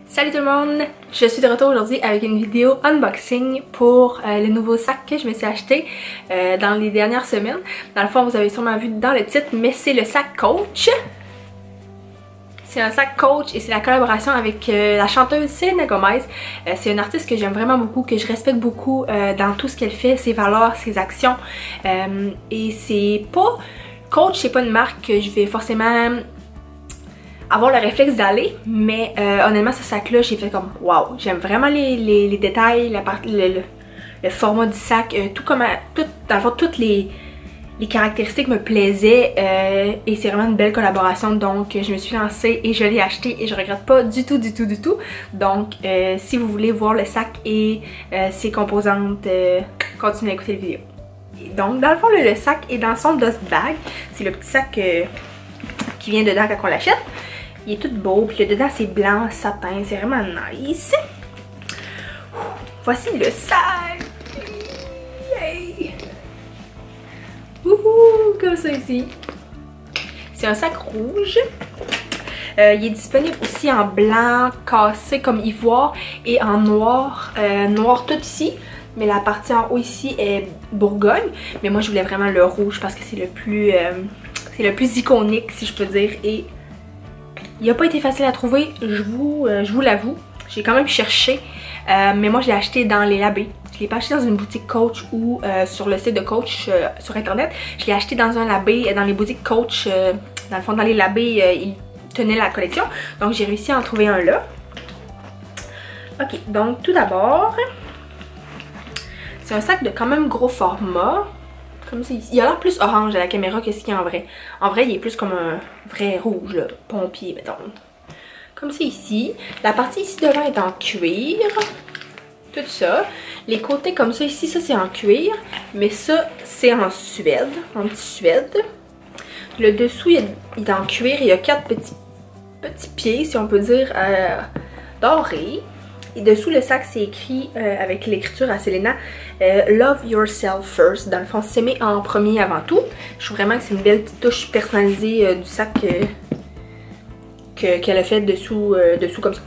Salut tout le monde! Je suis de retour aujourd'hui avec une vidéo unboxing pour le nouveau sac que je me suis acheté dans les dernières semaines. Dans le fond, vous avez sûrement vu dans le titre, mais c'est le sac Coach. C'est un sac Coach et c'est la collaboration avec la chanteuse Selena Gomez. C'est une artiste que j'aime vraiment beaucoup, que je respecte beaucoup dans tout ce qu'elle fait, ses valeurs, ses actions. Et c'est pas... Coach, c'est pas une marque que je vais forcément avoir le réflexe d'aller, mais honnêtement ce sac là j'ai fait comme wow, j'aime vraiment les détails, le format du sac, dans le fond toutes les caractéristiques me plaisaient et c'est vraiment une belle collaboration, donc je me suis lancée et je l'ai acheté et je regrette pas du tout. Donc si vous voulez voir le sac et ses composantes, continuez à écouter la vidéo. Et donc dans le fond le sac est dans son dust bag, c'est le petit sac qui vient dedans quand on l'achète. Il est tout beau, puis le dedans c'est blanc, satin, c'est vraiment nice. Voici le sac! Yay! Wouhou! Comme ça ici. C'est un sac rouge. Il est disponible aussi en blanc cassé comme ivoire et en noir, noir tout ici. Mais la partie en haut ici est Bourgogne. Mais moi je voulais vraiment le rouge parce que c'est le plus iconique si je peux dire, et il n'a pas été facile à trouver, je vous l'avoue. J'ai quand même cherché, mais moi je l'ai acheté dans les labés. Je l'ai pas acheté dans une boutique Coach ou sur le site de Coach sur internet. Je l'ai acheté dans un labé, dans les boutiques Coach, dans le fond dans les labés, ils tenaient la collection. Donc j'ai réussi à en trouver un là. Ok, donc tout d'abord, c'est un sac de quand même gros format. Comme ça, il a l'air plus orange à la caméra que ce qu'il y a en vrai. En vrai, il est plus comme un vrai rouge, là, pompier, mettons. Comme c'est ici. La partie ici devant est en cuir. Tout ça. Les côtés comme ça ici, ça c'est en cuir. Mais ça, c'est en suède. En petit suède. Le dessous, il est en cuir. Il y a 4 petits pieds, si on peut dire, dorés. Et dessous le sac c'est écrit avec l'écriture à Selena Love yourself first. Dans le fond, s'aimer en premier avant tout. Je trouve vraiment que c'est une belle petite touche personnalisée du sac qu'elle a fait dessous comme ça.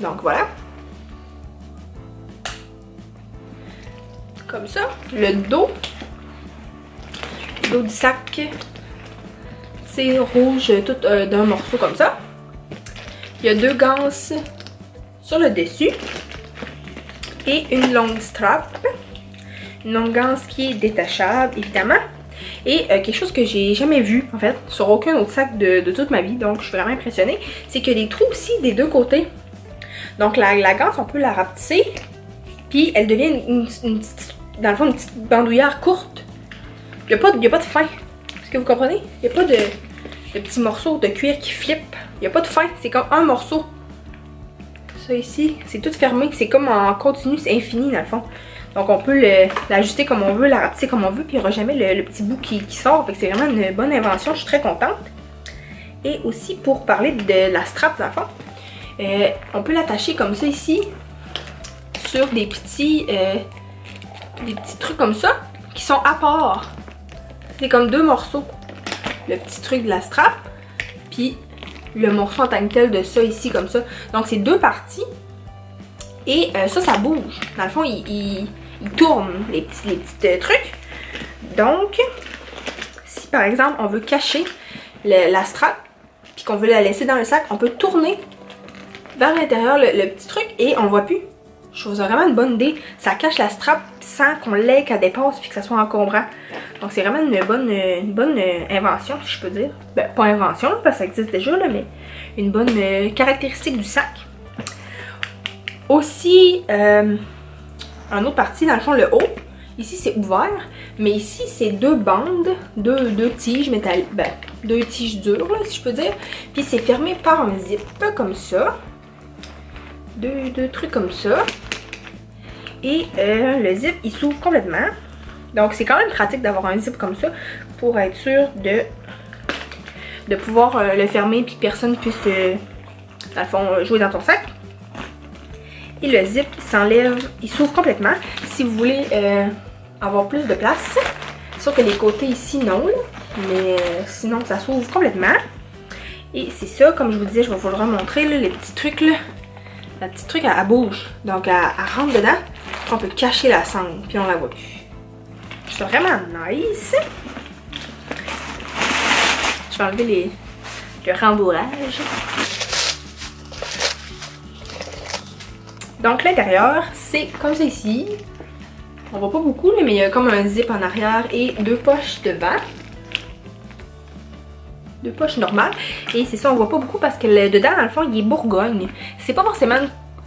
Donc voilà. Comme ça. Le dos. Le dos du sac, c'est rouge tout d'un morceau comme ça. Il y a 2 ganses sur le dessus et une longue strap, une longue ganse qui est détachable évidemment, et quelque chose que j'ai jamais vu en fait sur aucun autre sac de toute ma vie, donc je suis vraiment impressionnée, c'est qu'il y a des trous aussi des deux côtés. Donc la ganse on peut la rapetisser puis elle devient dans le fond une petite bandoulière courte. Il n'y a pas de fin, est-ce que vous comprenez? Il n'y a pas de petits morceaux de cuir qui flippent, il n'y a pas de fin, c'est comme un morceau. Ça ici, c'est tout fermé, c'est comme en continu, c'est infini dans le fond. Donc on peut l'ajuster comme on veut, la rapetisser comme on veut, puis il n'y aura jamais le petit bout qui sort. Fait que c'est vraiment une bonne invention, je suis très contente. Et aussi pour parler de la strap dans le fond, on peut l'attacher comme ça ici, sur des petits trucs comme ça, qui sont à part. C'est comme 2 morceaux. Le petit truc de la strap, puis le morceau en tant que tel de ça ici comme ça. Donc c'est 2 parties et ça bouge. Dans le fond il tourne les petits trucs. Donc si par exemple on veut cacher la strap puis qu'on veut la laisser dans le sac, on peut tourner vers l'intérieur le petit truc et on voit plus. Je trouve ça vraiment une bonne idée. Ça cache la strap sans qu'on l'ait qu'elle dépasse puis que ça soit encombrant. Donc c'est vraiment une bonne invention, si je peux dire. Ben, pas invention, parce que ça existe déjà, là, mais une bonne caractéristique du sac. Aussi, une autre partie, dans le fond, le haut. Ici, c'est ouvert, mais ici, c'est 2 bandes, 2 tiges métalliques, ben, 2 tiges dures, là, si je peux dire. Puis c'est fermé par un zip, comme ça. Deux trucs comme ça. Et le zip, il s'ouvre complètement. Donc c'est quand même pratique d'avoir un zip comme ça pour être sûr de pouvoir le fermer puis que personne puisse, dans le fond, jouer dans ton sac. Et le zip s'enlève, il s'ouvre complètement. Si vous voulez avoir plus de place, sauf que les côtés ici non, là, mais sinon ça s'ouvre complètement. Et c'est ça, comme je vous disais, je vais vous le remontrer, là, les petits trucs là. La petite truc, elle bouge. Donc, elle rentre dedans. On peut cacher la sangle, puis on la voit plus. C'est vraiment nice. Je vais enlever le rembourrage. Donc, l'intérieur, c'est comme ça ici. On voit pas beaucoup, mais il y a comme un zip en arrière et 2 poches devant. 2 poches normales. Et c'est ça, on voit pas beaucoup parce que le dedans, dans le fond, il est Bourgogne. C'est pas forcément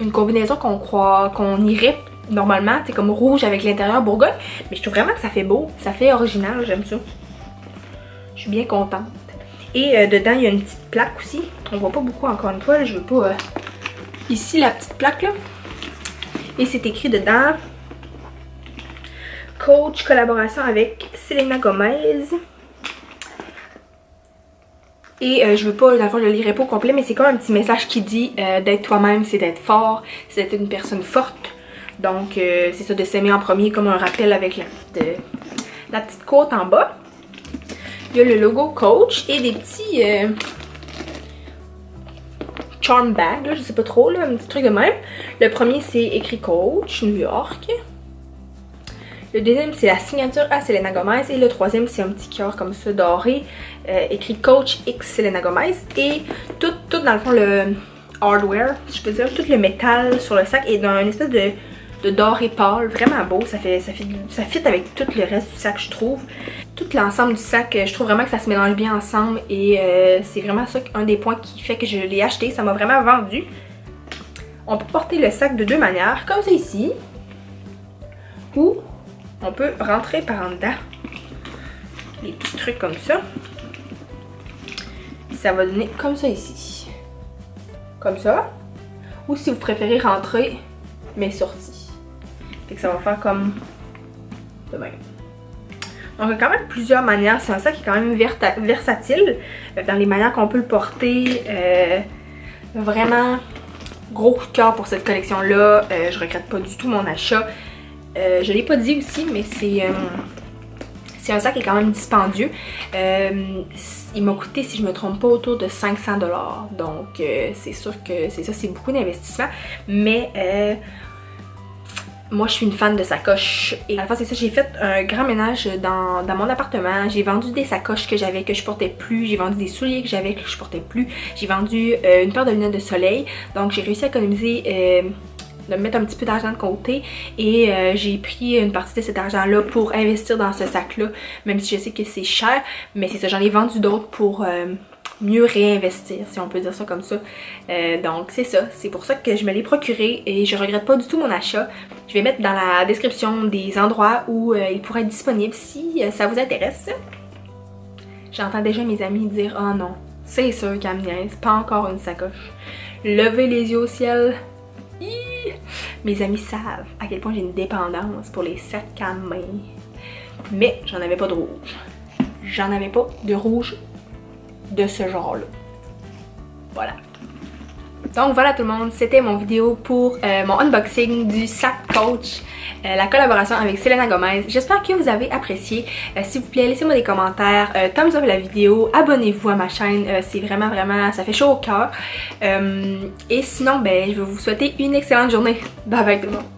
une combinaison qu'on irait normalement. C'est comme rouge avec l'intérieur Bourgogne. Mais je trouve vraiment que ça fait beau. Ça fait original, j'aime ça. Je suis bien contente. Et dedans, il y a une petite plaque aussi. On voit pas beaucoup encore une fois. Là, je veux pas... Ici, la petite plaque, là. Et c'est écrit dedans... Coach, collaboration avec Selena Gomez. Et je veux pas, dans le fond, je le lirai pas au complet, mais c'est comme un petit message qui dit d'être toi-même, c'est d'être fort, c'est d'être une personne forte. Donc, c'est ça, de s'aimer en premier, comme un rappel avec la petite côte en bas. Il y a le logo Coach et des petits charm bags, là, je sais pas trop, là, un petit truc de même. Le premier, c'est écrit Coach, New York. Le deuxième, c'est la signature à Selena Gomez. Et le troisième, c'est un petit cœur comme ça, doré, écrit Coach X Selena Gomez. Et tout dans le fond, le hardware, si je peux dire, tout le métal sur le sac est dans une espèce de doré pâle, vraiment beau. Ça fit avec tout le reste du sac, je trouve. Tout l'ensemble du sac, je trouve vraiment que ça se mélange bien ensemble. Et c'est vraiment ça, un des points qui fait que je l'ai acheté. Ça m'a vraiment vendu. On peut porter le sac de 2 manières, comme ça ici. Ou... on peut rentrer par en dedans les petits trucs comme ça. Ça va donner comme ça ici. Comme ça. Ou si vous préférez rentrer, mais sorti. Fait que ça va faire comme de même. Donc il y a quand même plusieurs manières. C'est un sac qui est quand même versatile. Dans les manières qu'on peut le porter. Vraiment gros coup de cœur pour cette collection-là. Je regrette pas du tout mon achat. Je l'ai pas dit aussi, mais c'est un sac qui est quand même dispendieux. Il m'a coûté, si je me trompe pas, autour de 500 $. Donc c'est sûr que c'est ça, c'est beaucoup d'investissement. Mais moi je suis une fan de sacoches. Et à la fois c'est ça, j'ai fait un grand ménage dans mon appartement. J'ai vendu des sacoches que j'avais que je portais plus. J'ai vendu des souliers que j'avais que je portais plus. J'ai vendu une paire de lunettes de soleil. Donc j'ai réussi à économiser... de mettre un petit peu d'argent de côté et j'ai pris une partie de cet argent là pour investir dans ce sac là, même si je sais que c'est cher, mais c'est ça, j'en ai vendu d'autres pour mieux réinvestir, si on peut dire ça comme ça. Donc c'est ça, c'est pour ça que je me l'ai procuré et je regrette pas du tout mon achat. Je vais mettre dans la description des endroits où il pourrait être disponible si ça vous intéresse. J'entends déjà mes amis dire « Oh non, c'est sûr qu'elle me niaise, pas encore une sacoche. » Levez les yeux au ciel. Mes amis savent à quel point j'ai une dépendance pour les sacs à main. Mais j'en avais pas de rouge. J'en avais pas de rouge de ce genre-là. Voilà. Donc voilà tout le monde, c'était mon vidéo pour mon unboxing du sac Coach, la collaboration avec Selena Gomez. J'espère que vous avez apprécié. S'il vous plaît, laissez-moi des commentaires, thumbs up la vidéo, abonnez-vous à ma chaîne, c'est vraiment, ça fait chaud au cœur. Et sinon, ben, je vais vous souhaiter une excellente journée. Bye bye tout le monde.